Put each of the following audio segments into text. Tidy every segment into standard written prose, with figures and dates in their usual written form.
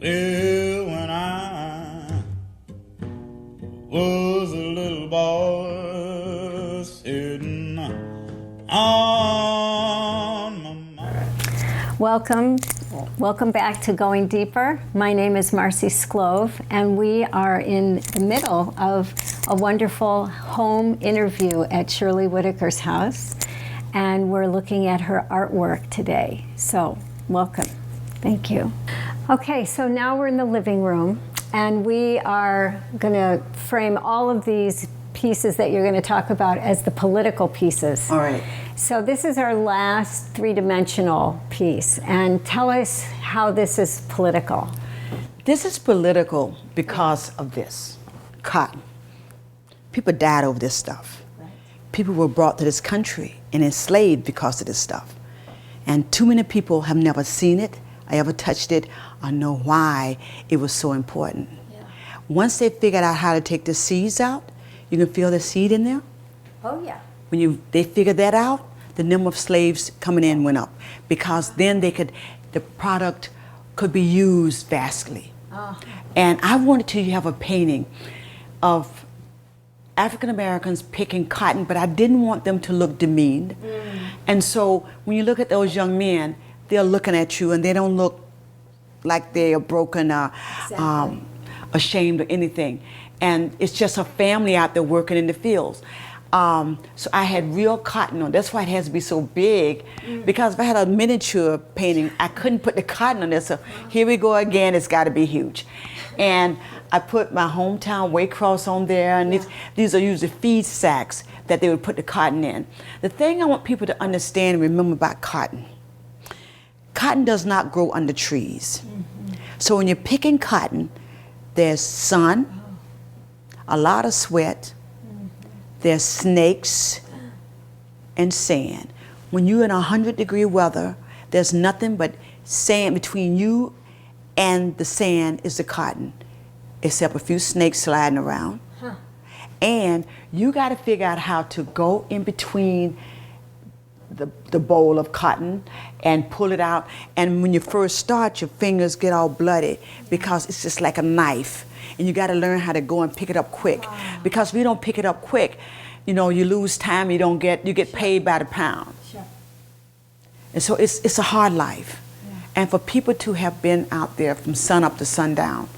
Well, when I was a little boy sitting on my mama. Welcome back to Going Deeper. My name is Marcie Sclove, and we are in the middle of a wonderful home interview at Shirley Whitaker's house, and we're looking at her artwork today. So, welcome. Thank you. Okay, so now we're in the living room, and we are going to frame all of these pieces that you're going to talk about as the political pieces. All right. So this is our last three-dimensional piece, and tell us how this is political. This is political because of this, cotton. People died over this stuff. Right. People were brought to this country and enslaved because of this stuff. And too many people have never seen it, I ever touched it, or know why it was so important. Yeah. Once they figured out how to take the seeds out, you can feel the seed in there. Oh yeah. When they figured that out, the number of slaves coming in went up, because then the product could be used vastly. Oh. And I wanted to have a painting of African Americans picking cotton, but I didn't want them to look demeaned. And so when you look at those young men, they're looking at you and they don't look like they are broken or ashamed or anything. And it's just a family out there working in the fields. So I had real cotton on. That's why it has to be so big, because if I had a miniature painting, I couldn't put the cotton on there. So here we go again, it's got to be huge. And I put my hometown Waycross on there, and these are usually feed sacks that they would put the cotton in. The thing I want people to understand and remember about cotton, cotton does not grow under trees. So when you're picking cotton, there's sun, a lot of sweat, there's snakes and sand. When you're in 100-degree weather, there's nothing but sand between you and the sand is the cotton, except a few snakes sliding around. Huh. And you got to figure out how to go in between the bowl of cotton and pull it out. And when you first start, your fingers get all bloody because it's just like a knife. And you got to learn how to go and pick it up quick. Wow. Because if you don't pick it up quick, you know, you lose time, you get paid by the pound. Sure. And so it's a hard life. Yeah. And for people to have been out there from sun up to sundown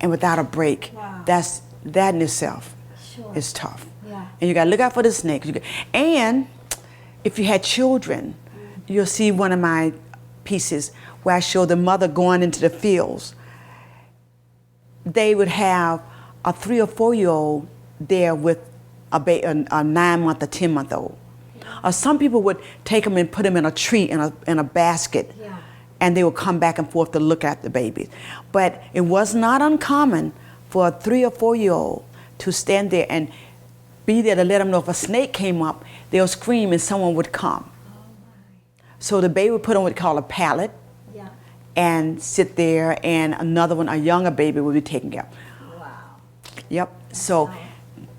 and without a break, wow, that in itself is tough. Yeah. And you got to look out for the snakes. And if you had children, you'll see one of my pieces where I show the mother going into the fields. They would have a 3 or 4-year-old there with a 9-month or 10-month-old. Or some people would take them and put them in a tree in a basket, yeah, and they would come back and forth to look at the babies. But it was not uncommon for a 3 or 4-year-old to stand there and be there to let them know if a snake came up, they'll scream and someone would come. Oh, so the baby would put on what we call a pallet, yeah, and sit there, and another one, a younger baby, would be taken care of. Wow. Yep. So wow.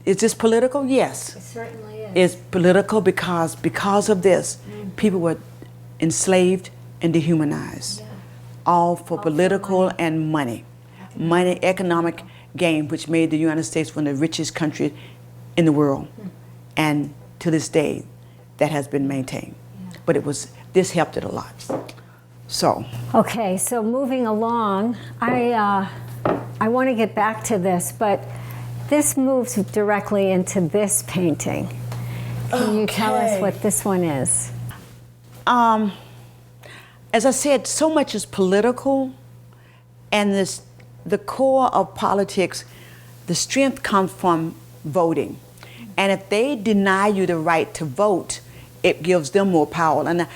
Is this political? Yes. It certainly is. It's political because of this, people were enslaved and dehumanized. Yeah. All for political money. And money. Money, economic gain, which made the United States one of the richest countries in the world. And to this day, that has been maintained. Yeah. But this helped it a lot. So. Okay, so moving along, I want to get back to this, but this moves directly into this painting. Can you tell us what this one is? As I said, so much is political, and the core of politics, the strength comes from voting. And if they deny you the right to vote, it gives them more power. And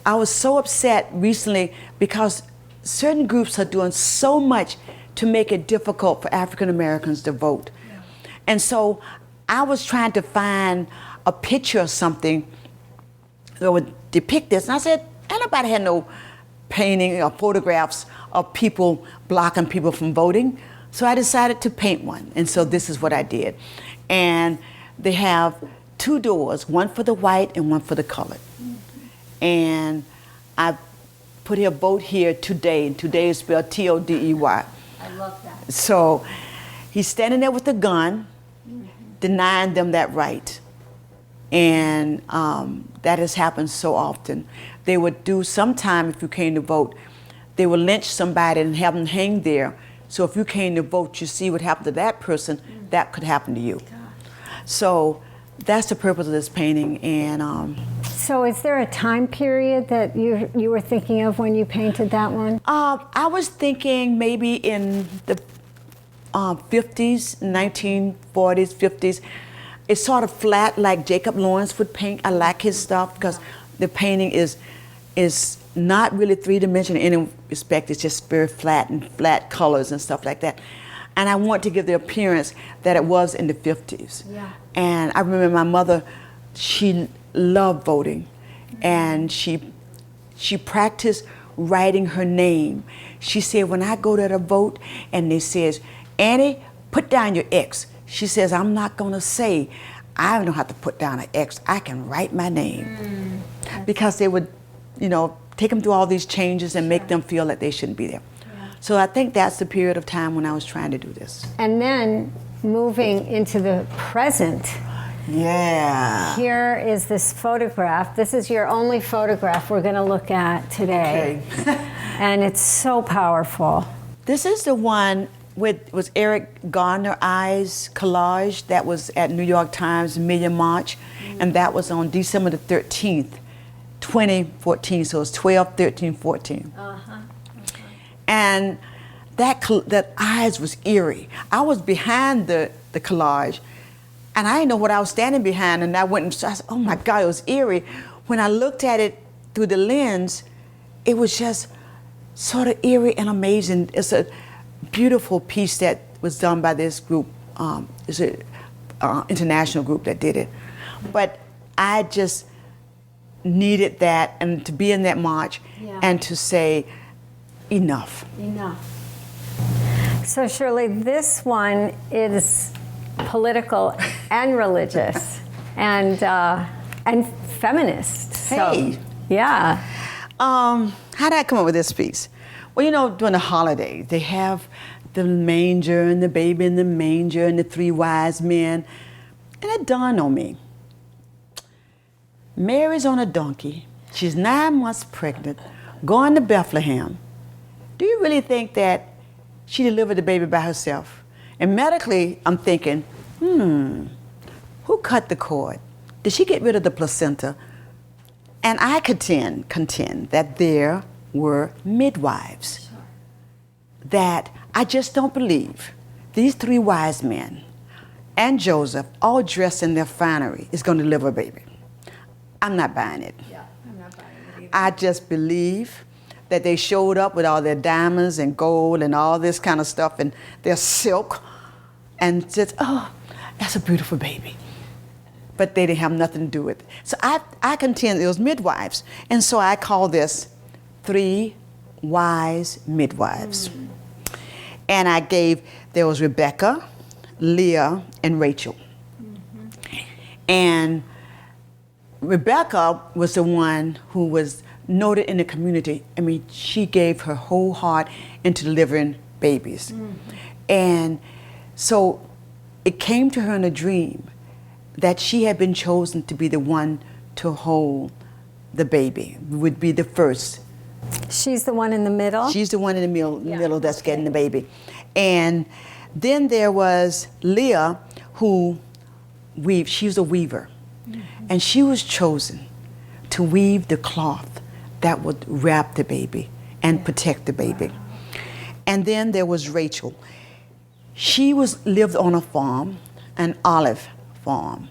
I was so upset recently because certain groups are doing so much to make it difficult for African Americans to vote. Yeah. And so I was trying to find a picture of something that would depict this. And I said, anybody had no painting or photographs of people blocking people from voting. So I decided to paint one. And so this is what I did. And they have 2 doors, one for the white and one for the colored. And I put here, vote here today, and today is spelled Todey. I love that. So he's standing there with a gun, denying them that right. And that has happened so often. They would do sometime, if you came to vote, they would lynch somebody and have them hang there. So if you came to vote, you see what happened to that person, that could happen to you. So that's the purpose of this painting. And so is there a time period that you were thinking of when you painted that one? I was thinking maybe in the 50s, 1940s, 50s. It's sort of flat like Jacob Lawrence would paint. I like his stuff because the painting is not really three-dimensional in any respect. It's just very flat and flat colors and stuff like that. And I want to give the appearance that it was in the 50s. Yeah. And I remember my mother, she loved voting, and she practiced writing her name. She said, when I go to the vote and they says, Annie, put down your X. She says, I'm not gonna say, I don't have to put down an X, I can write my name. Because they would, take them through all these changes and make them feel that they shouldn't be there. Yeah. So I think that's the period of time when I was trying to do this. And then moving into the present. Yeah. Here is this photograph. This is your only photograph we're gonna look at today. Okay. And it's so powerful. This is the one was Eric Garner Eyes collage that was at New York Times Million March, and that was on December the 13th, 2014, so it's 12, 13, 14. And that eyes was eerie. I was behind the collage, and I didn't know what I was standing behind, and I went and I said, oh my God, it was eerie. When I looked at it through the lens, it was just sort of eerie and amazing. It's a beautiful piece that was done by this group. It's an international group that did it. But I just needed that, and to be in that march, and to say, enough. Enough. So Shirley, this one is political and religious and feminist. Hey. So, yeah. How did I come up with this piece? Well, during the holiday, they have the manger and the baby in the manger and the three wise men. And it dawned on me. Mary's on a donkey. She's 9 months pregnant, going to Bethlehem. Do you really think that she delivered the baby by herself? And medically, I'm thinking, who cut the cord? Did she get rid of the placenta? And I contend that there were midwives. That I just don't believe these three wise men and Joseph, all dressed in their finery, is going to deliver a baby. I'm not buying it. Yeah, I'm not buying it either. I just believe that they showed up with all their diamonds and gold and all this kind of stuff and their silk and said, oh, that's a beautiful baby. But they didn't have nothing to do with it. So I contend it was midwives. And so I call this Three Wise Midwives. And there was Rebecca, Leah, and Rachel. And Rebecca was the one who was noted in the community. I mean, she gave her whole heart into delivering babies. And so it came to her in a dream that she had been chosen to be the one to hold the baby, would be the first. She's the one in the middle? She's the one in the middle that's getting the baby. And then there was Leah, who she was a weaver. And she was chosen to weave the cloth that would wrap the baby and protect the baby. And then there was Rachel. She lived on a farm, an olive farm.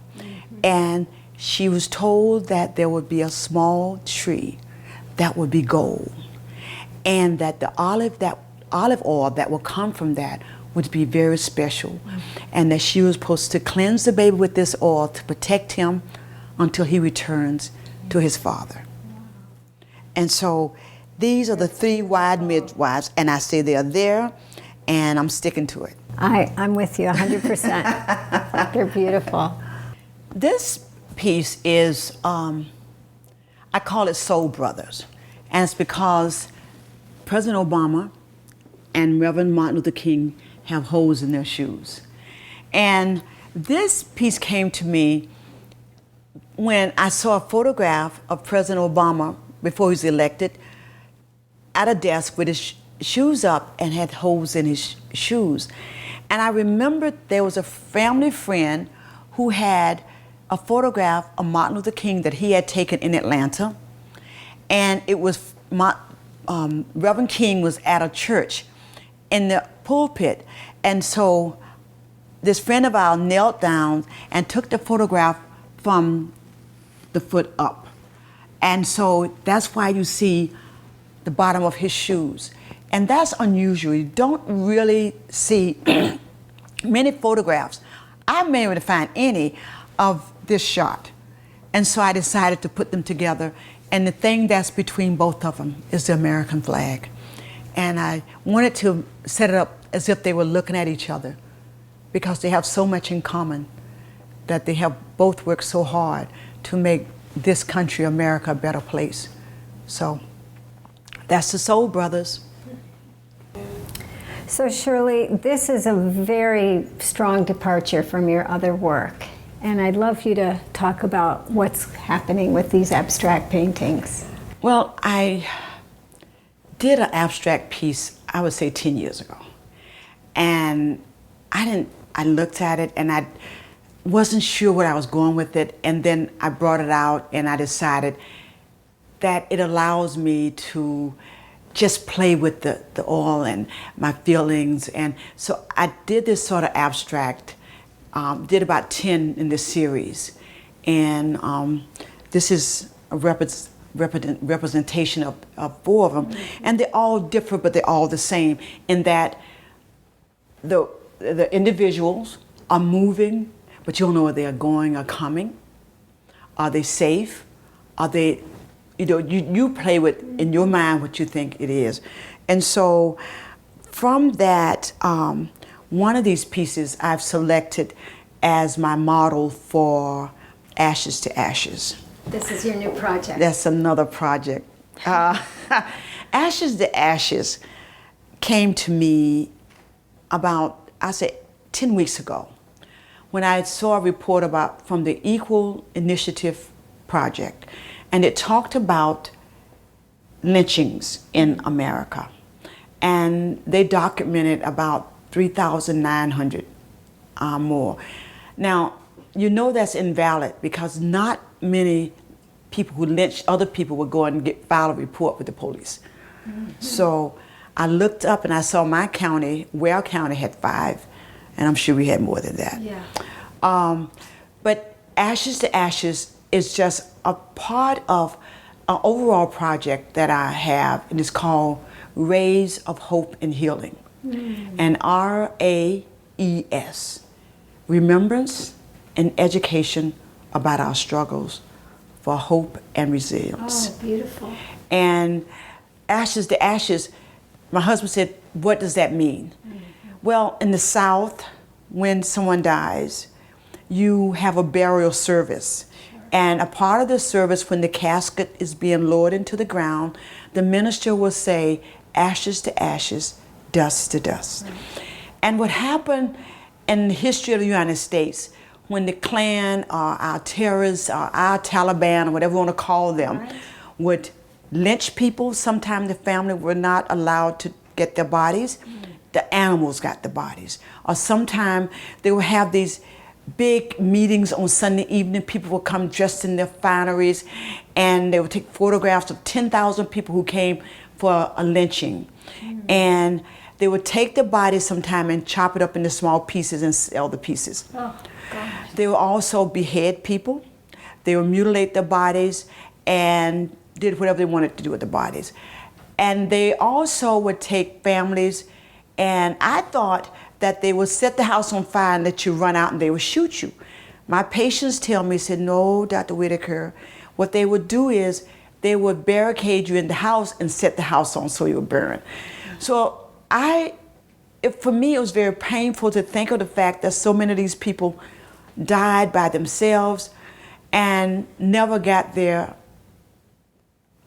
And she was told that there would be a small tree that would be gold, and that the olive oil that will come from that would be very special, and that she was supposed to cleanse the baby with this oil to protect him until he returns to his father. And so these are the three wise midwives, and I say they are there, and I'm sticking to it. I'm with you 100%. They're beautiful. This piece is, I call it Soul Brothers. And it's because President Obama and Reverend Martin Luther King have holes in their shoes. And this piece came to me when I saw a photograph of President Obama before he was elected at a desk with his shoes up and had holes in his shoes. And I remembered there was a family friend who had a photograph of Martin Luther King that he had taken in Atlanta. And it was, Reverend King was at a church in the pulpit. And so this friend of ours knelt down and took the photograph from the foot up. And so that's why you see the bottom of his shoes. And that's unusual. You don't really see many photographs. I've been able to find any of this shot. And so I decided to put them together. And the thing that's between both of them is the American flag. And I wanted to set it up as if they were looking at each other, because they have so much in common, that they have both worked so hard to make this country, America, a better place. So that's the Soul Brothers. So Shirley, this is a very strong departure from your other work. And I'd love you to talk about what's happening with these abstract paintings. Well, I did an abstract piece, I would say 10 years ago. And I looked at it and I wasn't sure what I was going with it. And then I brought it out and I decided that it allows me to just play with the oil and my feelings. And so I did this sort of abstract, did about 10 in this series. And this is a representation of 4 of them. And they're all different, but they're all the same in that the individuals are moving, but you don't know where they are going or coming. Are they safe? Are they, you play with, in your mind, what you think it is. And so from that, one of these pieces I've selected as my model for Ashes to Ashes. This is your new project. That's another project. Ashes to Ashes came to me about, I say, 10 weeks ago, when I saw a report from the Equal Initiative Project, and it talked about lynchings in America. And they documented about 3,900 more. Now, you know that's invalid, because not many people who lynched other people would go and file a report with the police. Mm-hmm. So I looked up and I saw my county, Ware County, had 5, and I'm sure we had more than that. Yeah. But Ashes to Ashes is just a part of an overall project that I have, and it's called Rays of Hope and Healing. And RAES, Remembrance and Education about our struggles for hope and resilience. Oh, beautiful. And Ashes to Ashes, my husband said, what does that mean? Well, in the South, when someone dies, you have a burial service. And a part of the service, when the casket is being lowered into the ground, the minister will say, ashes to ashes, dust to dust. Right. And what happened in the history of the United States, when the Klan or our terrorists or our Taliban or whatever you want to call them, right, would lynch people, sometimes the family were not allowed to get their bodies. The animals got the bodies. Or sometimes they would have these big meetings on Sunday evening. People would come dressed in their fineries, and they would take photographs of 10,000 people who came for a lynching. And they would take the bodies sometime and chop it up into small pieces and sell the pieces. Oh, God. They would also behead people. They would mutilate their bodies and did whatever they wanted to do with the bodies. And they also would take families, and I thought that they would set the house on fire and let you run out and they would shoot you. My patients tell me, said, no, Dr. Whitaker, what they would do is they would barricade you in the house and set the house on so you would burn. So for me, it was very painful to think of the fact that so many of these people died by themselves and never got their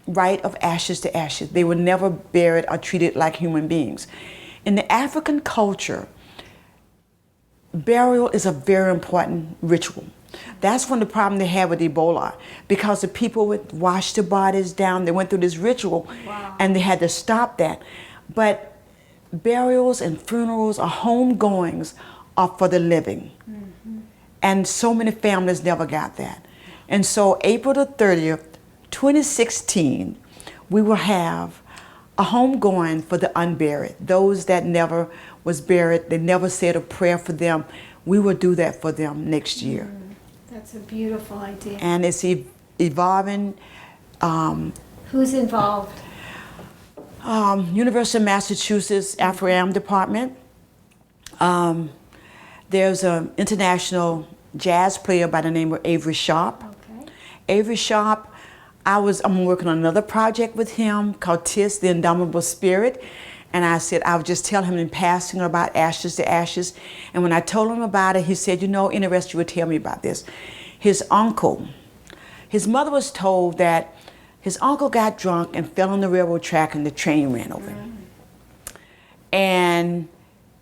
rite of ashes to ashes. They were never buried or treated like human beings. In the African culture, burial is a very important ritual. That's one of the problems they had with Ebola, because the people would wash their bodies down. They went through this ritual, and they had to stop that. But burials and funerals or homegoings are for the living. And so many families never got that. And so April the 30th, 2016, we will have a homegoing for the unburied, those that never was buried, they never said a prayer for them. We will do that for them next year. That's a beautiful idea. And it's evolving. Who's involved? University of Massachusetts Afro-Am department. There's an international jazz player by the name of Avery Sharp. Okay. Avery Sharp, I'm working on another project with him called Tis, the Indomitable Spirit. And I said, I would just tell him in passing about Ashes to Ashes. And when I told him about it, he said, you know, interested you would tell me about this. His uncle, his mother was told that his uncle got drunk and fell on the railroad track and the train ran over him. And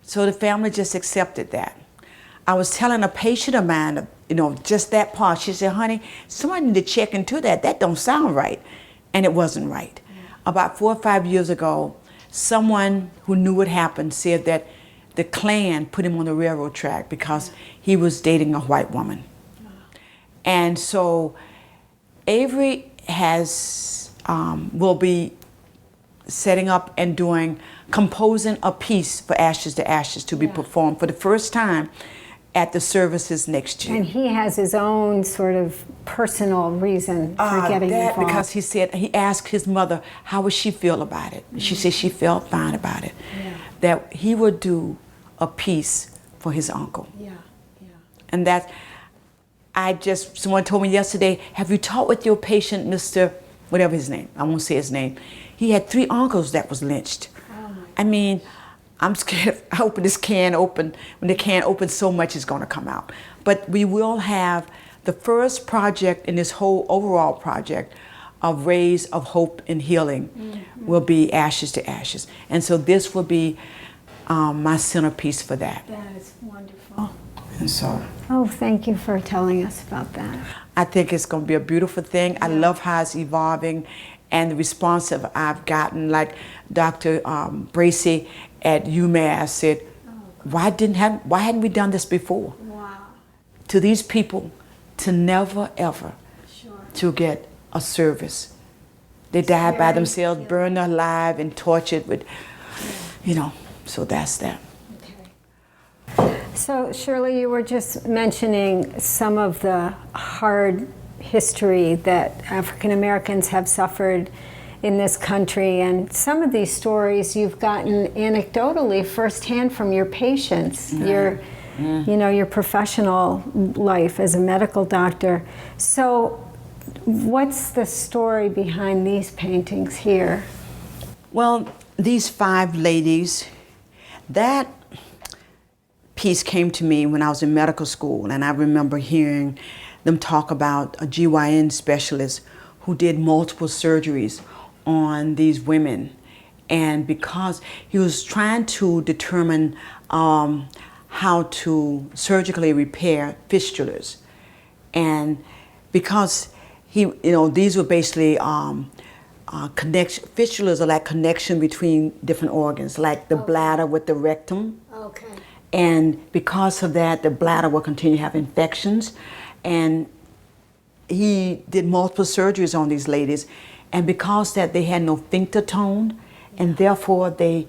so the family just accepted that. I was telling a patient of mine, you know, just that part. She said, honey, somebody need to check into that. That don't sound right. And it wasn't right. About 4 or 5 years ago, someone who knew what happened said that the Klan put him on the railroad track because he was dating a white woman. And so Avery will be setting up and composing a piece for Ashes to Ashes to be performed for the first time at the services next year. And he has his own sort of personal reason for getting involved. Because he asked his mother, how would she feel about it? She said she felt fine about it. That he would do a piece for his uncle. And someone told me yesterday, have you talked with your patient, Mr. whatever his name, I won't say his name. He had 3 uncles that was lynched. I mean, I'm scared. I open this can open. When the can opens, so much is going to come out. But we will have the first project in this whole overall project of Rays of Hope and Healing will be Ashes to Ashes. And so this will be my centerpiece for that. That is wonderful. And so. Oh, thank you for telling us about that. I think it's going to be a beautiful thing. I love how it's evolving and the response that I've gotten. Like Dr. Bracy at UMass said, why hadn't we done this before? Wow. To these people, to never ever to get a service. They died by themselves, burned alive and tortured with, so that's that. So Shirley, you were just mentioning some of the hard history that African Americans have suffered in this country, and some of these stories you've gotten anecdotally firsthand from your patients, your professional life as a medical doctor. So what's the story behind these paintings here? Well, these 5 ladies, that piece came to me when I was in medical school, and I remember hearing them talk about a GYN specialist who did multiple surgeries on these women. And because he was trying to determine how to surgically repair fistulas. And because these were basically fistulas are like connection between different organs, like the bladder with the rectum. Okay. And because of that, the bladder will continue to have infections. And he did multiple surgeries on these ladies. And because that they had no sphincter tone, and therefore they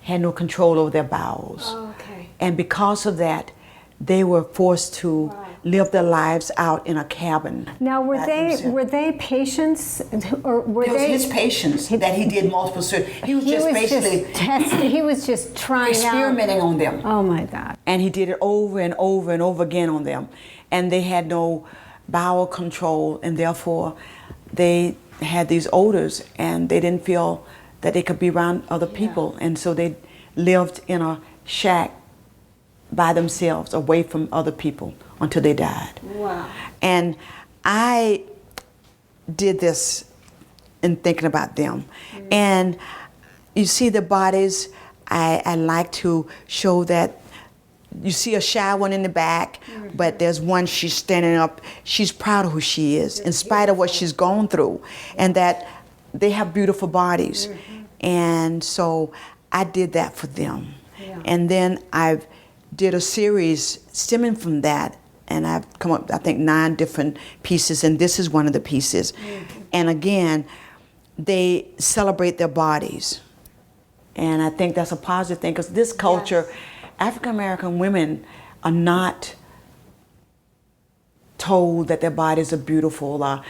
had no control over their bowels. Okay. And because of that, they were forced to live their lives out in a cabin. Now, were they patients, or were they his patients that he did multiple surgeries? He was he was just trying experimenting on them. Oh my God! And he did it over and over and over again on them, and they had no bowel control, and therefore they had these odors, and they didn't feel that they could be around other people, and so they lived in a shack by themselves, away from other people, until they died. Wow. And I did this in thinking about them. And you see the bodies, I like to show that you see a shy one in the back, but there's one, she's standing up. She's proud of who she is, in spite of what she's gone through, and that they have beautiful bodies. And so I did that for them. And then I did a series stemming from that, and I've come up, I think, 9 different pieces, and this is one of the pieces. And again, they celebrate their bodies. And I think that's a positive thing, because this culture, African American women are not told that their bodies are beautiful,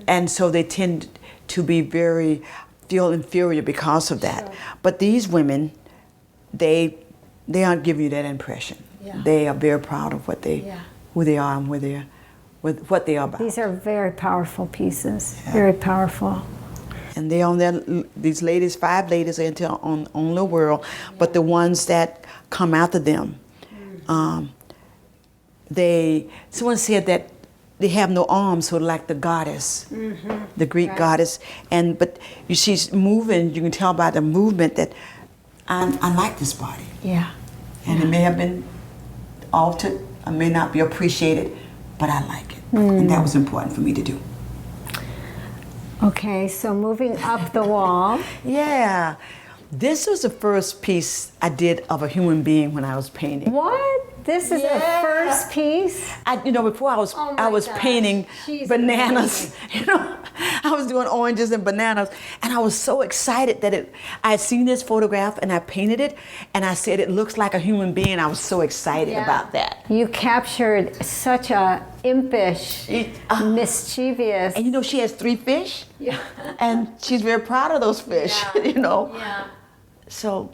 and so they tend to be feel inferior because of that. But these women, they aren't giving you that impression. They are very proud of what who they are and what they are about. These are very powerful pieces, very powerful. And they're on these ladies, 5 ladies are on the world, but the ones that come after them, someone said that they have no arms, so like the goddess, the Greek goddess. But you see moving, you can tell by the movement that I like this body. And it may have been altered, I may not be appreciated, but I like it. And that was important for me to do. Okay, so moving up the wall. This was the first piece I did of a human being when I was painting. What? This is the first piece? Before I was painting bananas. I was doing oranges and bananas, and I was so excited that I had seen this photograph and I painted it, and I said it looks like a human being. I was so excited about that. You captured such a impish, mischievous. And she has 3 fish, and she's very proud of those fish. So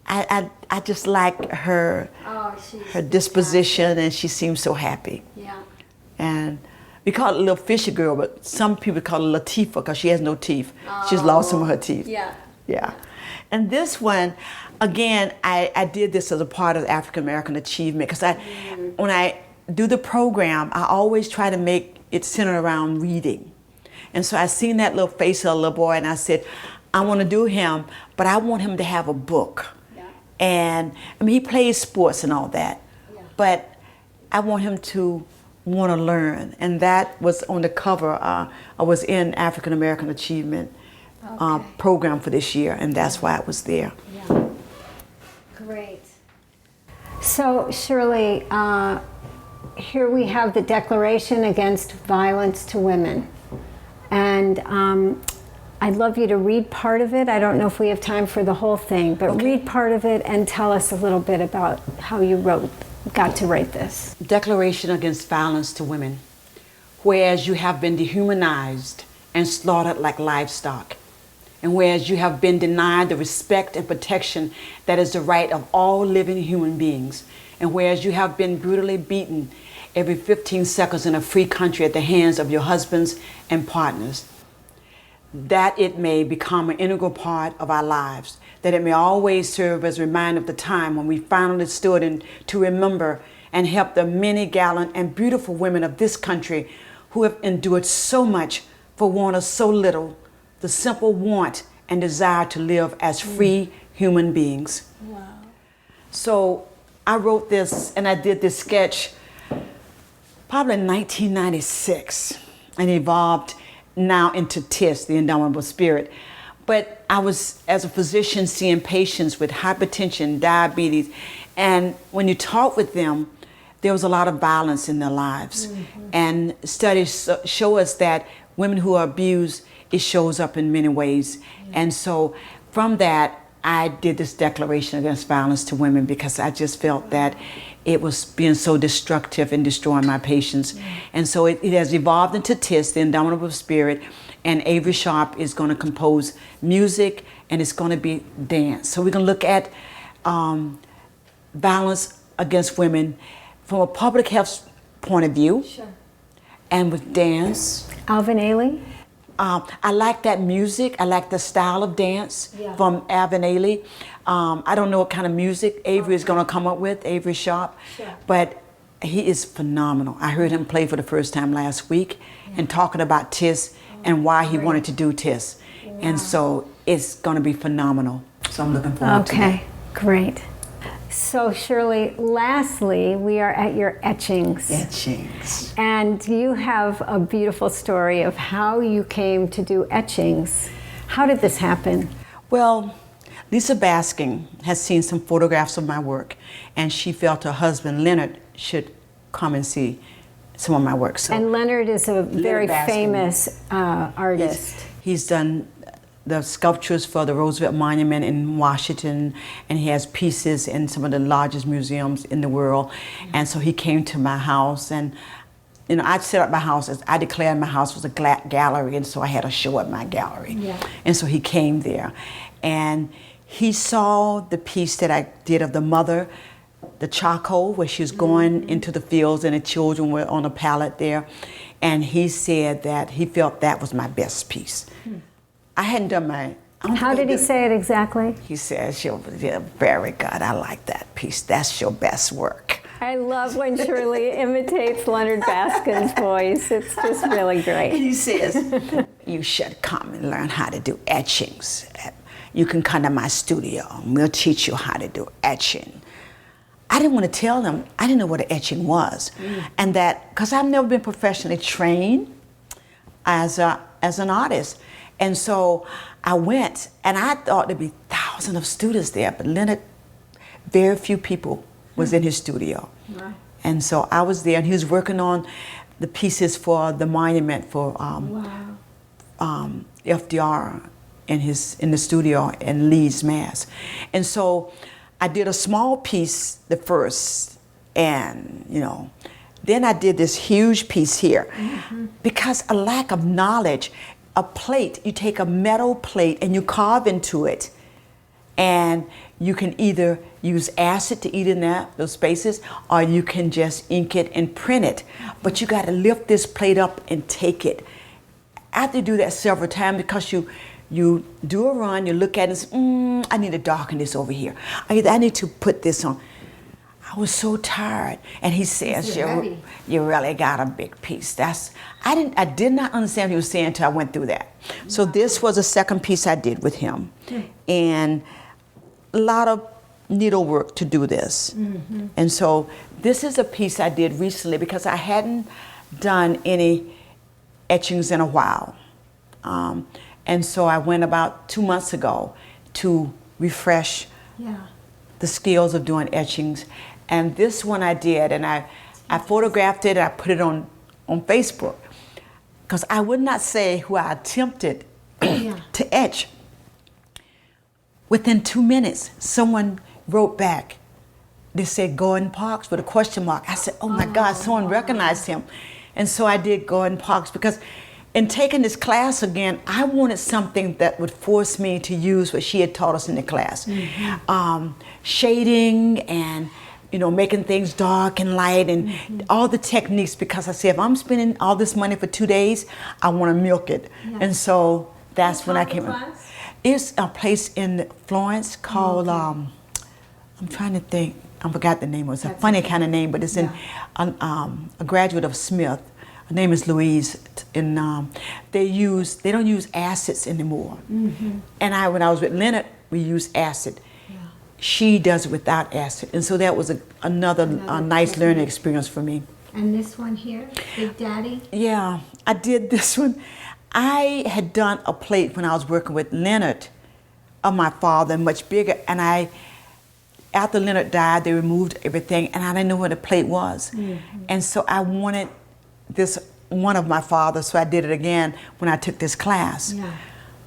I just like her disposition, and she seems so happy. And we call it Little Fishy Girl, but some people call her Latifah because she has no teeth. She's lost some of her teeth. And this one, again, I did this as a part of African American Achievement, because when I do the program, I always try to make it centered around reading. And so I seen that little face of a little boy, and I said, I want to do him, but I want him to have a book. And he plays sports and all that, but I want him to want to learn. And that was on the cover. I was in African American Achievement program for this year, and that's why it was there. Great. So Shirley, here we have the Declaration Against Violence to Women. And I'd love you to read part of it. I don't know if we have time for the whole thing, but read part of it and tell us a little bit about how you got to write this. Declaration Against Violence to Women. Whereas you have been dehumanized and slaughtered like livestock, and whereas you have been denied the respect and protection that is the right of all living human beings, and whereas you have been brutally beaten every 15 seconds in a free country at the hands of your husbands and partners, that it may become an integral part of our lives, that it may always serve as a reminder of the time when we finally stood in to remember and help the many gallant and beautiful women of this country who have endured so much for want of so little, the simple want and desire to live as free human beings. So I wrote this, and I did this sketch probably in 1996, and evolved now into TIS, the Indomitable Spirit. But I was, as a physician, seeing patients with hypertension, diabetes, and when you talk with them, there was a lot of violence in their lives. And studies show us that women who are abused, it shows up in many ways. And so from that, I did this Declaration Against Violence to Women, because I just felt that it was being so destructive and destroying my patients. And so it has evolved into TIS, the Indomitable Spirit, and Avery Sharp is going to compose music, and it's going to be dance. So we're going to look at violence against women from a public health point of view, and with dance. Alvin Ailey? I like that music. I like the style of dance from Alvin Ailey. I don't know what kind of music Avery is going to come up with, Avery Sharp, but he is phenomenal. I heard him play for the first time last week and talking about TIS and why he wanted to do this. And so it's going to be phenomenal. So I'm looking forward to that. Okay, great. So Shirley, lastly, we are at your etchings. Etchings. And you have a beautiful story of how you came to do etchings. How did this happen? Well, Lisa Baskin has seen some photographs of my work, and she felt her husband, Leonard, should come and see some of my work. So And Leonard is a very Baskin. famous artist. He's done the sculptures for the Roosevelt Monument in Washington, and he has pieces in some of the largest museums in the world. And so he came to my house, and you know, I set up my house as I declared my house was a gallery, and so I had a show at my gallery. Yeah. And so he came there, and he saw the piece that I did of the mother, the charcoal, where she was going into the fields and the children were on a pallet there. And he said that he felt that was my best piece. I hadn't done my... How did he say it exactly? He said, "Yeah, very good, I like that piece. That's your best work." I love when Shirley imitates Leonard Baskin's voice. It's just really great. He says, "You should come and learn how to do etchings. You can come to my studio and we'll teach you how to do etching." I didn't want to tell them, I didn't know what an etching was. And that, because I've never been professionally trained as an artist. And so I went, and I thought there'd be thousands of students there, but Leonard, very few people was in his studio. Wow. And so I was there, and he was working on the pieces for the monument for FDR in the studio in Leeds, Mass. And so I did a small piece the first, and you know, then I did this huge piece here. Because a lack of knowledge, a plate, you take a metal plate and you carve into it, and you can either use acid to eat in those spaces, or you can just ink it and print it. But you got to lift this plate up and take it. After you do that several times, because you do a run, you look at it and say, I need to darken this over here. I need to put this on. I was so tired. And he says, you really got a big piece. I did not understand what he was saying until I went through that. So this was the second piece I did with him. And a lot of needlework to do this. And so this is a piece I did recently because I hadn't done any etchings in a while. And so I went about 2 months ago to refresh the skills of doing etchings. And this one I did, and I photographed it, and I put it on Facebook. Because I would not say who I attempted to etch. Within 2 minutes, someone wrote back. They said Gordon Parks with a question mark. I said, oh my God, someone recognized him. And so I did Gordon Parks, because in taking this class again, I wanted something that would force me to use what she had taught us in the class. Shading and, you know, making things dark and light and all the techniques, because I said, if I'm spending all this money for 2 days, I want to milk it. And so that's when I came in. It's a place in Florence called, I'm trying to think, I forgot the name. It's a funny kind of name, but it's in a graduate of Smith. Her name is Louise, and they don't use acids anymore. And when I was with Leonard, we used acid. She does it without acid, and so that was another nice learning experience for me. And this one here, Big Daddy? Yeah, I did this one. I had done a plate when I was working with Leonard of my father, much bigger, and after Leonard died, they removed everything, and I didn't know what the plate was. And so I wanted this one of my father's, so I did it again when I took this class.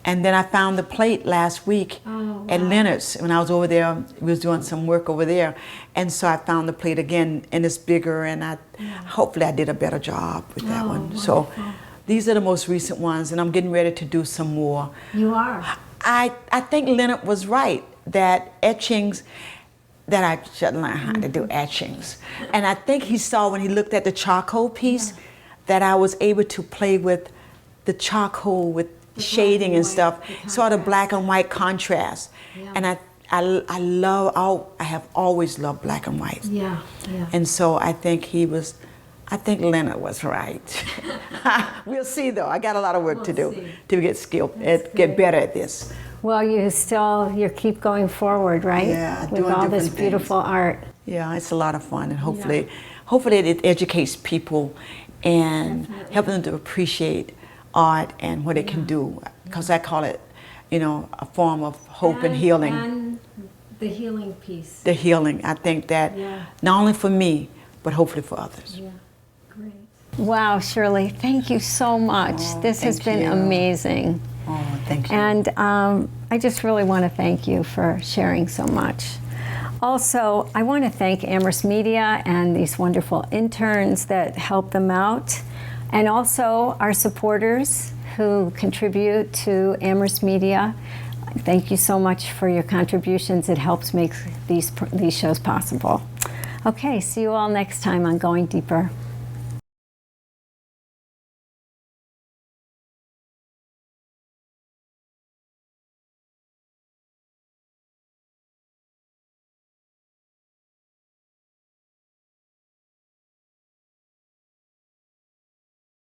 And then I found the plate last week at Leonard's when I was over there. We was doing some work over there, and so I found the plate again, and it's bigger, and hopefully I did a better job with that one. Wonderful. So these are the most recent ones, and I'm getting ready to do some more. You are. I think Leonard was right that etchings, that I should learn how to do etchings. And I think he saw when he looked at the charcoal piece that I was able to play with the charcoal with shading and stuff, sort of black and white contrast. And I have always loved black and white. And so I think I think Leonard was right. We'll see, though. I got a lot of work to do to get skilled, get better at this. Well, you keep going forward, right? Yeah, with doing all this different beautiful things. art. Yeah, it's a lot of fun, and hopefully it educates people and helping them to appreciate art and what it can do. Because I call it, a form of hope and healing. And the healing piece. The healing. I think that not only for me, but hopefully for others. Yeah, great. Wow, Shirley, thank you so much. This has been amazing. Oh, thank you. And I just really want to thank you for sharing so much. Also, I want to thank Amherst Media and these wonderful interns that help them out, and also our supporters who contribute to Amherst Media. Thank you so much for your contributions. It helps make these shows possible. Okay, see you all next time on Going Deeper.